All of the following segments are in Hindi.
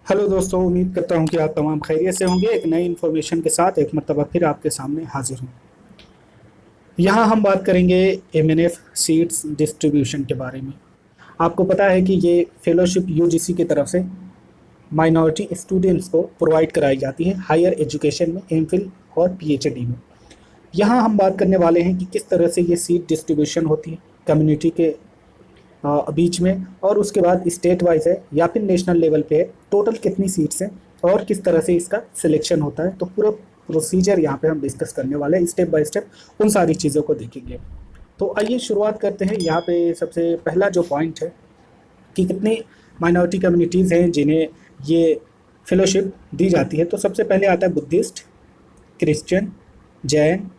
हेलो दोस्तों, उम्मीद करता हूं कि आप तमाम खैरियत से होंगे। एक नई इन्फॉर्मेशन के साथ एक मरतबा फिर आपके सामने हाजिर हूं। यहां हम बात करेंगे एमएनएफ सीट्स डिस्ट्रीब्यूशन के बारे में। आपको पता है कि ये फेलोशिप यूजीसी की तरफ से माइनॉरिटी स्टूडेंट्स को प्रोवाइड कराई जाती है हायर एजुकेशन में, एमफिल और पीएचडी में। यहाँ हम बात करने वाले हैं कि किस तरह से ये सीट डिस्ट्रीब्यूशन होती है कम्युनिटी के बीच में, और उसके बाद स्टेट वाइज है या फिर नेशनल लेवल पे है, टोटल कितनी सीट्स हैं और किस तरह से इसका सिलेक्शन होता है। तो पूरा प्रोसीजर यहाँ पे हम डिस्कस करने वाले हैं, स्टेप बाय स्टेप उन सारी चीज़ों को देखेंगे। तो आइए शुरुआत करते हैं। यहाँ पे सबसे पहला जो पॉइंट है कि कितनी माइनॉरिटी कम्युनिटीज़ हैं जिन्हें ये फेलोशिप दी जाती है। तो सबसे पहले आता है Buddhist, Christian, Jain,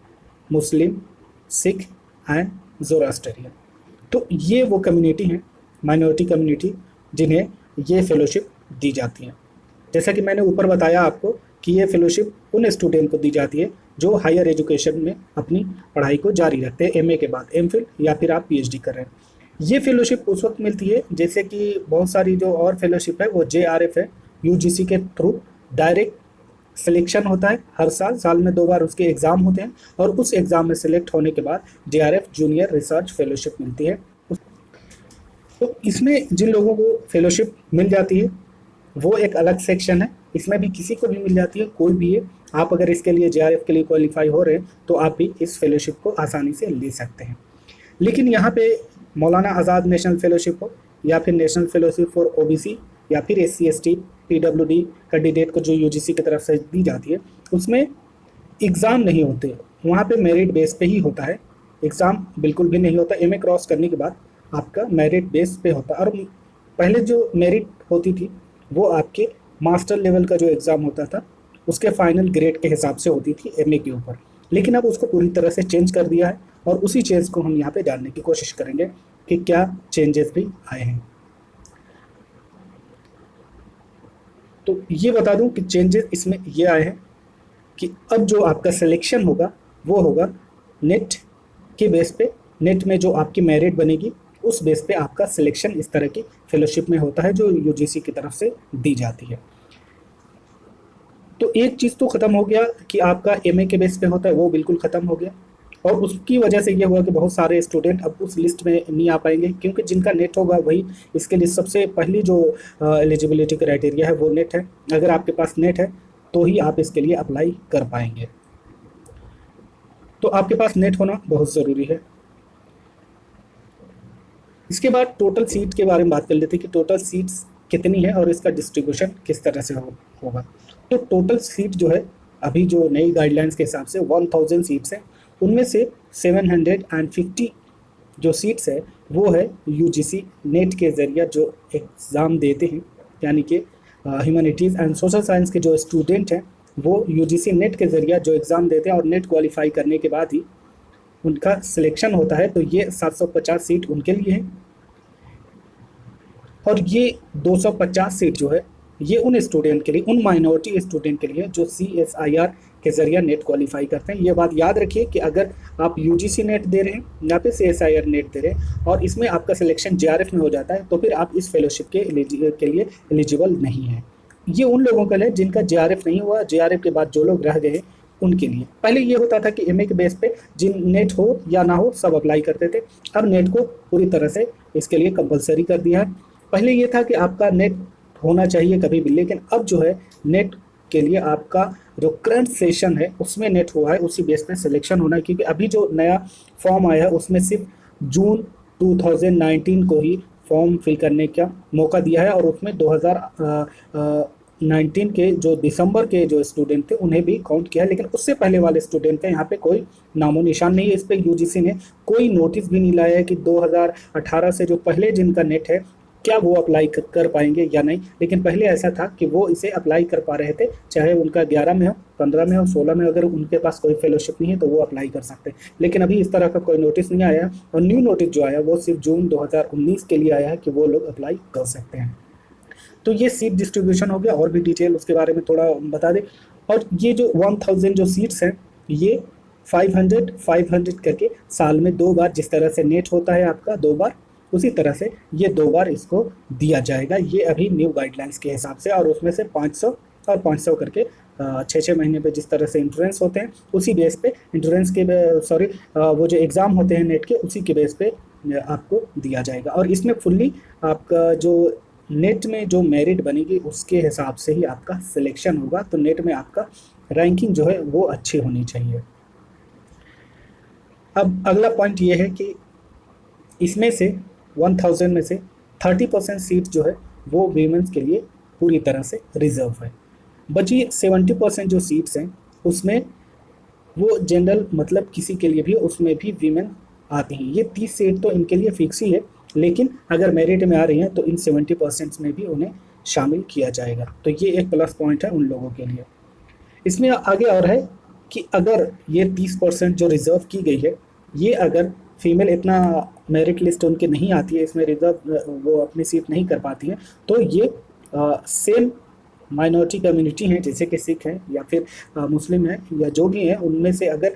Muslim, Sikh and Zoroastrian. तो ये वो कम्युनिटी हैं, माइनॉरिटी कम्युनिटी, जिन्हें ये फेलोशिप दी जाती है। जैसा कि मैंने ऊपर बताया आपको कि ये फेलोशिप उन स्टूडेंट को दी जाती है जो हायर एजुकेशन में अपनी पढ़ाई को जारी रखते हैं, एमए के बाद एमफिल या फिर आप पीएचडी कर रहे हैं। ये फेलोशिप उस वक्त मिलती है जैसे कि बहुत सारी जो और फेलोशिप है वो जेआरएफ है, यूजीसी के थ्रू डायरेक्ट सिलेक्शन होता है। हर साल साल में 2 बार उसके एग्ज़ाम होते हैं और उस एग्ज़ाम में सिलेक्ट होने के बाद जेआरएफ जूनियर रिसर्च फेलोशिप मिलती है। तो इसमें जिन लोगों को फेलोशिप मिल जाती है वो एक अलग सेक्शन है। इसमें भी किसी को भी मिल जाती है, कोई भी है। आप अगर इसके लिए जेआरएफ के लिए क्वालिफाई हो रहे हैं तो आप भी इस फेलोशिप को आसानी से ले सकते हैं। लेकिन यहाँ पे मौलाना आज़ाद नेशनल फेलोशिप हो या फिर नेशनल फेलोशिप फॉर ओबीसी या फिर एससी एसटी पीडब्ल्यूडी कैंडिडेट को जो यूजीसी की तरफ से दी जाती है, उसमें एग्ज़ाम नहीं होते। वहाँ पे मेरिट बेस पे ही होता है, एग्ज़ाम बिल्कुल भी नहीं होता। एमए क्रॉस करने के बाद आपका मेरिट बेस पे होता है। और पहले जो मेरिट होती थी वो आपके मास्टर लेवल का जो एग्ज़ाम होता था उसके फाइनल ग्रेड के हिसाब से होती थी एमए के ऊपर। लेकिन अब उसको पूरी तरह से चेंज कर दिया है और उसी चेंज को हम यहाँ पे जानने की कोशिश करेंगे कि क्या चेंजेस भी आए हैं। तो ये बता दूं कि चेंजेस इसमें ये आए हैं कि अब जो आपका सिलेक्शन होगा वो होगा नेट के बेस पे। नेट में जो आपकी मेरिट बनेगी उस बेस पे आपका सिलेक्शन इस तरह की फेलोशिप में होता है जो यूजीसी की तरफ से दी जाती है। तो एक चीज़ तो ख़त्म हो गया कि आपका एमए के बेस पे होता है, वो बिल्कुल ख़त्म हो गया। और उसकी वजह से ये हुआ कि बहुत सारे स्टूडेंट अब उस लिस्ट में नहीं आ पाएंगे, क्योंकि जिनका नेट होगा वही इसके लिए सबसे पहली जो एलिजिबिलिटी क्राइटेरिया है वो नेट है। अगर आपके पास नेट है तो ही आप इसके लिए अप्लाई कर पाएंगे। तो आपके पास नेट होना बहुत ज़रूरी है। इसके बाद टोटल सीट के बारे में बात कर लेते हैं कि टोटल सीट्स कितनी है और इसका डिस्ट्रीब्यूशन किस तरह से होगा। तो टोटल सीट जो है अभी जो नई गाइडलाइंस के हिसाब से 1000 सीट्स हैं, उनमें से 750 जो सीट्स है वो है यूजीसी नेट के ज़रिए जो एग्ज़ाम देते हैं, यानी कि ह्यूमैनिटीज़ एंड सोशल साइंस के जो स्टूडेंट हैं वो यूजीसी नेट के ज़रिए जो एग्ज़ाम देते हैं और नेट क्वालिफाई करने के बाद ही उनका सिलेक्शन होता है। तो ये 750 सीट उनके लिए है और ये 250 सीट जो है ये उन स्टूडेंट के लिए, उन माइनॉरिटी स्टूडेंट के लिए जो CSIR के ज़रिए नेट क्वालिफाई करते हैं। ये बात याद रखिए कि अगर आप यूजीसी नेट दे रहे हैं या फिर CSIR नेट दे रहे हैं और इसमें आपका सिलेक्शन जेआरएफ में हो जाता है तो फिर आप इस फेलोशिप के लिए एलिजिबल नहीं है। ये उन लोगों के लिए जिनका जेआरएफ नहीं हुआ, जेआरएफ के बाद जो लोग रह गए उनके लिए। पहले ये होता था कि एमए के बेस पे जिन नेट हो या ना हो सब अप्लाई करते थे। अब नेट को पूरी तरह से इसके लिए कंपलसरी कर दिया है। पहले ये था कि आपका नेट होना चाहिए कभी भी, लेकिन अब जो है नेट के लिए आपका जो करंट सेशन है उसमें नेट हुआ है, उसी बेस पे सिलेक्शन होना है। क्योंकि अभी जो नया फॉर्म आया है उसमें सिर्फ जून 2019 को ही फॉर्म फिल करने का मौका दिया है और उसमें 2019 के जो दिसंबर के जो स्टूडेंट थे उन्हें भी काउंट किया है। लेकिन उससे पहले वाले स्टूडेंट का यहाँ पे कोई नामो निशान नहीं है। इस पर यूजीसी ने कोई नोटिस भी नहीं लाया है कि 2018 से जो पहले जिनका नेट है क्या वो अप्लाई कर पाएंगे या नहीं। लेकिन पहले ऐसा था कि वो इसे अप्लाई कर पा रहे थे, चाहे उनका 11 में हो, 15 में हो, 16 में, अगर उनके पास कोई फेलोशिप नहीं है तो वो अप्लाई कर सकते हैं। लेकिन अभी इस तरह का कोई नोटिस नहीं आया और न्यू नोटिस जो आया वो सिर्फ जून 2019 के लिए आया है कि वो लोग अप्लाई कर सकते हैं। तो ये सीट डिस्ट्रीब्यूशन हो गया। और भी डिटेल उसके बारे में थोड़ा बता दें। और ये जो 1000 जो सीट्स हैं ये 500 करके साल में 2 बार, जिस तरह से नेट होता है आपका 2 बार, उसी तरह से ये 2 बार इसको दिया जाएगा। ये अभी न्यू गाइडलाइंस के हिसाब से, और उसमें से 500 और 500 करके 6-6 महीने पे जिस तरह से इंश्योरेंस होते हैं उसी बेस पे इंश्योरेंस के वो जो एग्ज़ाम होते हैं नेट के उसी के बेस पे आपको दिया जाएगा। और इसमें फुल्ली आपका जो नेट में जो मेरिट बनेगी उसके हिसाब से ही आपका सिलेक्शन होगा। तो नेट में आपका रैंकिंग जो है वो अच्छी होनी चाहिए। अब अगला पॉइंट ये है कि इसमें से 1000 में से 30% सीट जो है वो वीमेंस के लिए पूरी तरह से रिजर्व है। बची 70% जो सीट्स हैं उसमें वो जनरल मतलब किसी के लिए भी उसमें भी वीमेन आती हैं। ये 30 सीट तो इनके लिए फिक्स ही है, लेकिन अगर मेरिट में आ रही हैं तो इन 70% में भी उन्हें शामिल किया जाएगा। तो ये एक प्लस पॉइंट है उन लोगों के लिए। इसमें आगे और है कि अगर ये 30% जो रिज़र्व की गई है, ये अगर फीमेल इतना मेरिट लिस्ट उनके नहीं आती है, इसमें रिज़र्व वो अपनी सीट नहीं कर पाती हैं, तो ये सेम माइनॉरिटी कम्युनिटी हैं जैसे कि सिख हैं या फिर मुस्लिम हैं या जो भी हैं, उनमें से अगर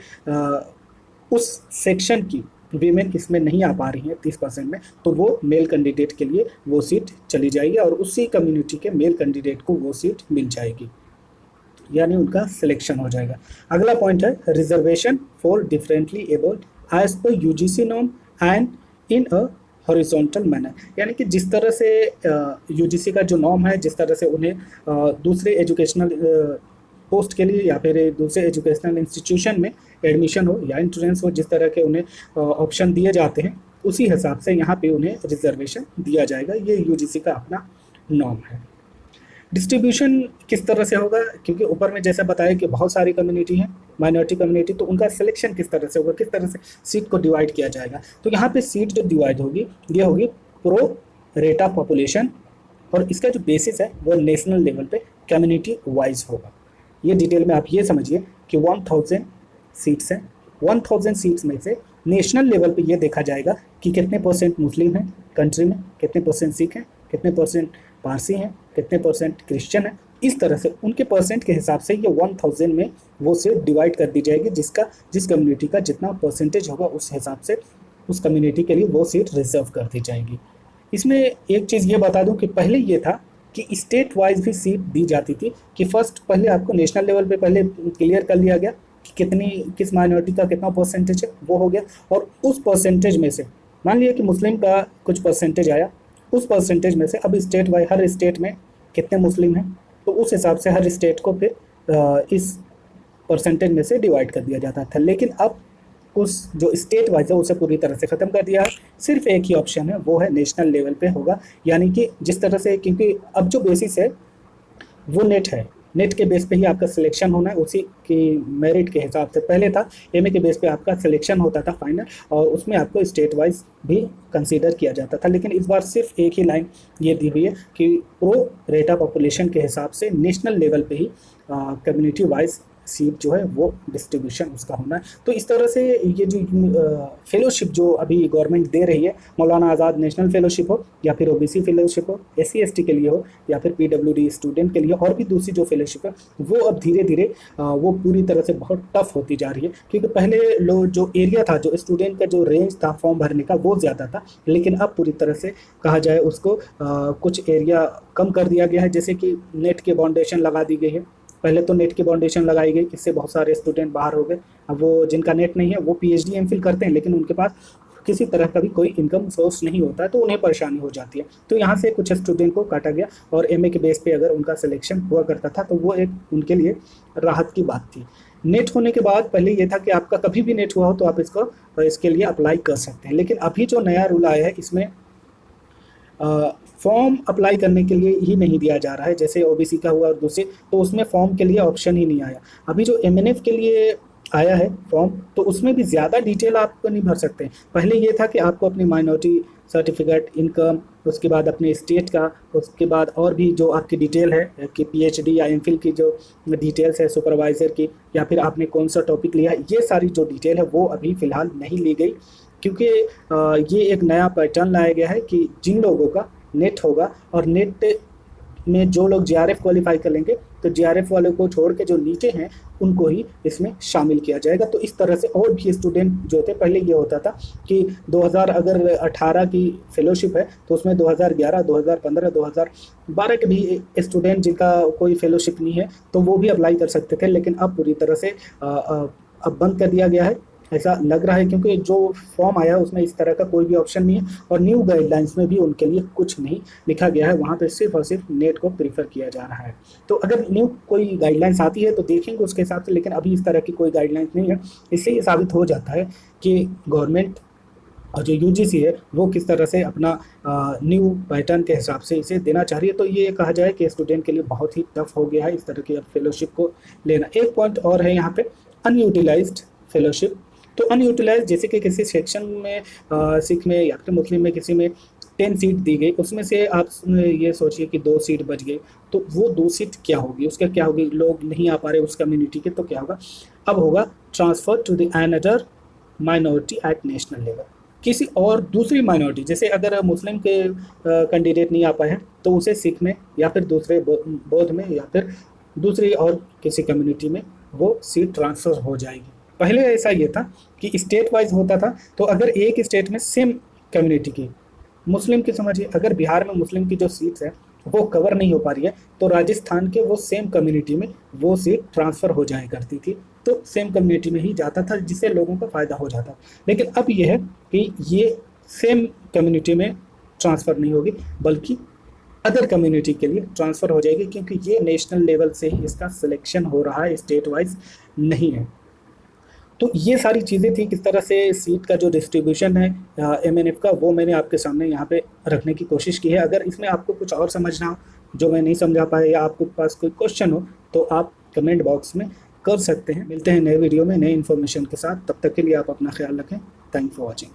उस सेक्शन की वीमेन इसमें नहीं आ पा रही हैं 30% में, तो वो मेल कैंडिडेट के लिए वो सीट चली जाएगी और उसी कम्युनिटी के मेल कैंडिडेट को वो सीट मिल जाएगी, यानी उनका सिलेक्शन हो जाएगा। अगला पॉइंट है reservation for differently abled as per UGC norm and in a horizontal manner, यानी कि जिस तरह से यूजीसी का जो नॉर्म है, जिस तरह से उन्हें दूसरे एजुकेशनल पोस्ट के लिए या फिर दूसरे एजुकेशनल इंस्टीट्यूशन में एडमिशन हो या इंट्रेंस हो, जिस तरह के उन्हें ऑप्शन दिए जाते हैं, उसी हिसाब से यहाँ पे उन्हें रिजर्वेशन दिया जाएगा। ये यूजीसी का अपना नॉर्म है। डिस्ट्रीब्यूशन किस तरह से होगा, क्योंकि ऊपर में जैसा बताया कि बहुत सारी कम्युनिटी हैं माइनॉरिटी कम्युनिटी, तो उनका सिलेक्शन किस तरह से होगा, किस तरह से सीट को डिवाइड किया जाएगा। तो यहाँ पे सीट जो डिवाइड होगी ये होगी प्रो रेट ऑफ पॉपुलेशन, और इसका जो बेसिस है वो नेशनल लेवल पे कम्युनिटी वाइज होगा। ये डिटेल में आप ये समझिए कि 1000 सीट्स हैं, 1000 सीट्स में से नेशनल लेवल पे ये देखा जाएगा कि कितने % मुस्लिम हैं कंट्री में, कितने % सिख हैं, कितने % पारसी हैं, कितने % क्रिश्चियन हैं। इस तरह से उनके % के हिसाब से ये 1000 में वो सीट डिवाइड कर दी जाएगी, जिस कम्युनिटी का जितना % होगा उस हिसाब से उस कम्युनिटी के लिए वो सीट रिजर्व कर दी जाएगी। इसमें एक चीज़ ये बता दूं कि पहले ये था कि स्टेट वाइज भी सीट दी जाती थी, कि फर्स्ट पहले आपको नेशनल लेवल पे पहले क्लियर कर लिया गया कि किस माइनॉरिटी का कितना % है, वो हो गया, और उस % में से मान लिया कि मुस्लिम का कुछ % आया, उस % में से अब स्टेट वाइज हर स्टेट में कितने मुस्लिम हैं, तो उस हिसाब से हर स्टेट को फिर इस % में से डिवाइड कर दिया जाता था। लेकिन अब उस जो स्टेट वाइज है उसे पूरी तरह से ख़त्म कर दिया है, सिर्फ एक ही ऑप्शन है, वो है नेशनल लेवल पे होगा। यानी कि जिस तरह से, क्योंकि अब जो बेसिस है वो नेट है, नेट के बेस पे ही आपका सिलेक्शन होना है, उसी की मेरिट के हिसाब से। पहले था एमए के बेस पे आपका सिलेक्शन होता था फाइनल, और उसमें आपको स्टेट वाइज भी कंसीडर किया जाता था। लेकिन इस बार सिर्फ एक ही लाइन ये दी हुई है कि प्रो रेट ऑफ पॉपुलेशन के हिसाब से नेशनल लेवल पे ही कम्युनिटी वाइज सीट जो है वो डिस्ट्रीब्यूशन उसका होना है। तो इस तरह से ये जो फेलोशिप जो अभी गवर्नमेंट दे रही है, मौलाना आज़ाद नेशनल फेलोशिप हो या फिर ओबीसी फेलोशिप हो, SC ST के लिए हो या फिर PWD स्टूडेंट के लिए, और भी दूसरी जो फेलोशिप है वो अब धीरे धीरे वो पूरी तरह से बहुत टफ होती जा रही है। क्योंकि पहले जो एरिया था, जो स्टूडेंट का जो रेंज था फॉर्म भरने का वो ज़्यादा था, लेकिन अब पूरी तरह से कहा जाए उसको कुछ एरिया कम कर दिया गया है। जैसे कि नेट के बाउंडेशन लगा दी गई है, पहले तो नेट की बाउंडेशन लगाई गई, इससे बहुत सारे स्टूडेंट बाहर हो गए। अब वो जिनका नेट नहीं है वो PhD MPhil करते हैं, लेकिन उनके पास किसी तरह का भी कोई इनकम सोर्स नहीं होता है, तो उन्हें परेशानी हो जाती है। तो यहाँ से कुछ स्टूडेंट को काटा गया, और MA के बेस पे अगर उनका सिलेक्शन हुआ करता था तो वो एक उनके लिए राहत की बात थी। नेट होने के बाद पहले ये था कि आपका कभी भी नेट हुआ हो तो आप इसके लिए अप्लाई कर सकते हैं, लेकिन अभी जो नया रूल आया है इसमें फॉर्म अप्लाई करने के लिए ही नहीं दिया जा रहा है। जैसे OBC का हुआ और दूसरे, तो उसमें फॉर्म के लिए ऑप्शन ही नहीं आया। अभी जो MNF के लिए आया है फॉर्म, तो उसमें भी ज़्यादा डिटेल आप नहीं भर सकते। पहले ये था कि आपको अपनी माइनॉरिटी सर्टिफिकेट, इनकम, उसके बाद अपने स्टेट का, उसके बाद और भी जो आपकी डिटेल है कि PhD या MPhil की जो डिटेल्स है सुपरवाइज़र की, या फिर आपने कौन सा टॉपिक लिया है, ये सारी जो डिटेल है वो अभी फ़िलहाल नहीं ली गई। क्योंकि ये एक नया पैटर्न लाया गया है कि जिन लोगों का नेट होगा और नेट में जो लोग JRF क्वालिफाई कर लेंगे तो जीआरएफ वालों को छोड़ के जो नीचे हैं उनको ही इसमें शामिल किया जाएगा। तो इस तरह से और भी स्टूडेंट जो थे, पहले ये होता था कि 2018 की फेलोशिप है तो उसमें 2011, 2015, 2012 के भी स्टूडेंट जिनका कोई फेलोशिप नहीं है तो वो भी अप्लाई कर सकते थे, लेकिन अब पूरी तरह से अब बंद कर दिया गया है, ऐसा लग रहा है, क्योंकि जो फॉर्म आया उसमें इस तरह का कोई भी ऑप्शन नहीं है और न्यू गाइडलाइंस में भी उनके लिए कुछ नहीं लिखा गया है। वहाँ पे सिर्फ और सिर्फ नेट को प्रीफर किया जा रहा है। तो अगर न्यू कोई गाइडलाइंस आती है तो देखेंगे उसके हिसाब से, लेकिन अभी इस तरह की कोई गाइडलाइंस नहीं है। इससे ये साबित हो जाता है कि गवर्नमेंट और जो यूजीसी है वो किस तरह से अपना न्यू पैटर्न के हिसाब से इसे देना चाह रही है। तो ये कहा जाए कि स्टूडेंट के लिए बहुत ही टफ हो गया है इस तरह की फेलोशिप को लेना। एक पॉइंट और है यहाँ पे, अनयूटिलाइज्ड फेलोशिप। तो अनयूटिलाइज जैसे कि किसी सेक्शन में सिख में या फिर मुस्लिम में किसी में 10 सीट दी गई, उसमें से आप ये सोचिए कि 2 सीट बच गई, तो वो 2 सीट क्या होगी, उसका क्या होगी, लोग नहीं आ पा रहे उस कम्युनिटी के, तो क्या होगा, अब होगा transfer to the another minority at national level. किसी और दूसरी माइनॉरिटी, जैसे अगर मुस्लिम के कैंडिडेट नहीं आ पाए हैं तो उसे सिख में या फिर दूसरे बौद्ध में या फिर दूसरी और किसी कम्युनिटी में वो सीट ट्रांसफ़र हो जाएगी। पहले ऐसा ये था कि स्टेट वाइज होता था, तो अगर एक स्टेट में सेम कम्युनिटी की मुस्लिम की, समझिए अगर बिहार में मुस्लिम की जो सीट्स है वो कवर नहीं हो पा रही है तो राजस्थान के वो सेम कम्युनिटी में वो सीट ट्रांसफ़र हो जाया करती थी, तो सेम कम्युनिटी में ही जाता था जिससे लोगों को फ़ायदा हो जाता। लेकिन अब ये है कि ये सेम कम्युनिटी में ट्रांसफ़र नहीं होगी बल्कि अदर कम्युनिटी के लिए ट्रांसफ़र हो जाएगी, क्योंकि ये नेशनल लेवल से ही इसका सिलेक्शन हो रहा है, स्टेट वाइज नहीं है। तो ये सारी चीज़ें थी, किस तरह से सीट का जो डिस्ट्रीब्यूशन है एमएनएफ का वो मैंने आपके सामने यहाँ पे रखने की कोशिश की है। अगर इसमें आपको कुछ और समझना हो जो मैं नहीं समझा पाया या आपके पास कोई क्वेश्चन हो तो आप कमेंट बॉक्स में कर सकते हैं। मिलते हैं नए वीडियो में नए इन्फॉर्मेशन के साथ, तब तक के लिए आप अपना ख्याल रखें। Thank for watching.